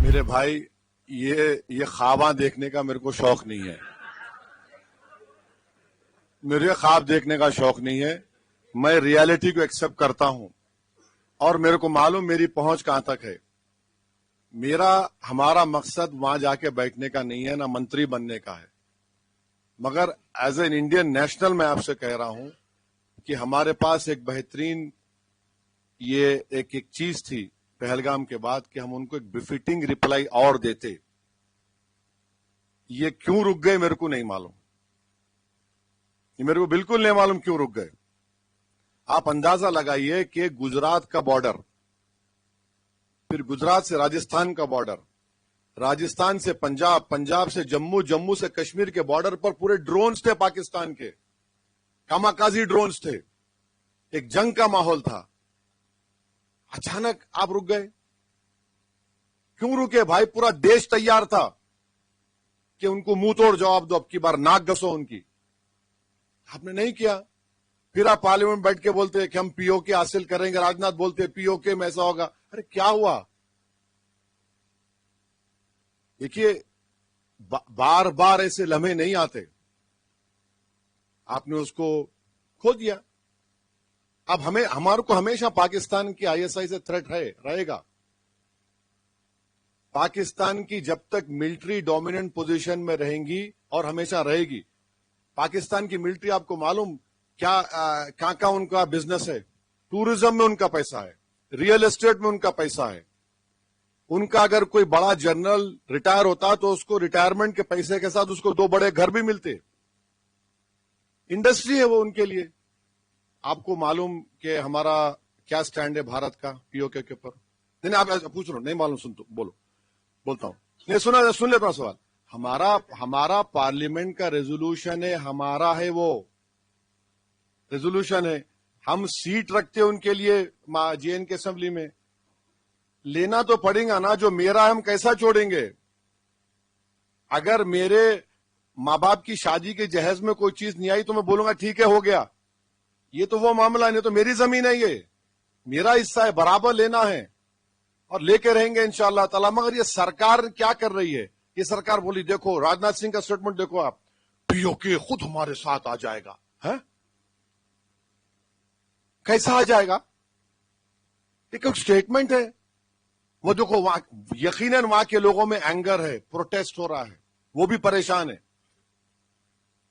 میرے بھائی یہ خواباں دیکھنے کا میرے کو شوق نہیں ہے. مجھے خواب دیکھنے کا شوق نہیں ہے. میں ریالٹی کو ایکسپٹ کرتا ہوں اور میرے کو معلوم میری پہنچ کہاں تک ہے. ہمارا مقصد وہاں جا کے بیٹھنے کا نہیں ہے، نہ منتری بننے کا ہے. مگر ایز این انڈین نیشنل میں آپ سے کہہ رہا ہوں کہ ہمارے پاس ایک بہترین یہ ایک چیز تھی پہلگام کے بعد کہ ہم ان کو ایک بفٹنگ ریپلائی اور دیتے. یہ کیوں رک گئے میرے کو نہیں معلوم. یہ میرے کو بالکل نہیں معلوم کیوں رک گئے. آپ اندازہ لگائیے کہ گجرات کا بارڈر، پھر گجرات سے راجستھان کا بارڈر، راجستھان سے پنجاب، پنجاب سے جموں، جموں سے کشمیر کے بارڈر پر پورے ڈرونز تھے پاکستان کے، کاماکازی ڈرونز تھے. ایک جنگ کا ماحول تھا. اچانک آپ رک گئے. کیوں رکے بھائی؟ پورا دیش تیار تھا کہ ان کو منہ توڑ جواب دو، اب کی بار ناک گسو ان کی. آپ نے نہیں کیا. پھر آپ پارلیمنٹ بیٹھ کے بولتے ہیں کہ ہم پی او کے حاصل کریں گے. راجناتھ بولتے ہیں پی او کے میں ایسا ہوگا. ارے کیا ہوا؟ دیکھیے بار بار ایسے لمحے نہیں آتے. آپ نے اس کو کھو دیا. اب ہمارے کو ہمیشہ پاکستان کی آئی ایس آئی سے تھریٹ رہے گا. پاکستان کی جب تک ملٹری ڈومیننٹ پوزیشن میں رہیں گی اور ہمیشہ رہے گی. پاکستان کی ملٹری آپ کو معلوم کیا ان کا بزنس ہے. ٹورزم میں ان کا پیسہ ہے، ریئل اسٹیٹ میں ان کا پیسہ ہے. ان کا اگر کوئی بڑا جنرل ریٹائر ہوتا تو اس کو ریٹائرمنٹ کے پیسے کے ساتھ اس کو 2 بڑے گھر بھی ملتے. انڈسٹری ہے وہ ان کے لیے. آپ کو معلوم کہ ہمارا کیا سٹینڈ ہے بھارت کا پی او کے اوپر؟ نہیں آپ ایسا پوچھ رہا ہوں، نہیں معلوم. بولتا ہوں. نہیں سن لیتا ہوں سوال. ہمارا پارلیمنٹ کا ریزولوشن ہے، ہمارا ہے وہ ریزولوشن ہے. ہم سیٹ رکھتے ان کے لیے جے این کے اسمبلی میں. لینا تو پڑے گا نا. جو میرا ہم کیسا چھوڑیں گے؟ اگر میرے ماں باپ کی شادی کے جہیز میں کوئی چیز نہیں آئی تو میں بولوں گا ٹھیک ہے ہو گیا. یہ تو وہ معاملہ نہیں. تو میری زمین ہے، یہ میرا حصہ ہے، برابر لینا ہے اور لے کے رہیں گے انشاءاللہ تعالی. مگر یہ سرکار کیا کر رہی ہے؟ یہ سرکار بولی دیکھو راجناتھ سنگھ کا سٹیٹمنٹ دیکھو، آپ پی او کے خود ہمارے ساتھ آ جائے گا. کیسا آ جائے گا؟ ایک سٹیٹمنٹ ہے وہ. دیکھو یقیناً وہاں کے لوگوں میں اینگر ہے، پروٹیسٹ ہو رہا ہے، وہ بھی پریشان ہے.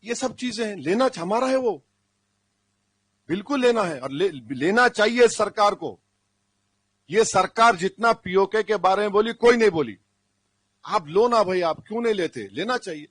یہ سب چیزیں ہیں. لینا ہمارا ہے، وہ بالکل لینا ہے اور لینا چاہیے سرکار کو. یہ سرکار جتنا پی او کے بارے میں بولی کوئی نہیں بولی. آپ لو نا بھائی، آپ کیوں نہیں لیتے؟ لینا چاہیے.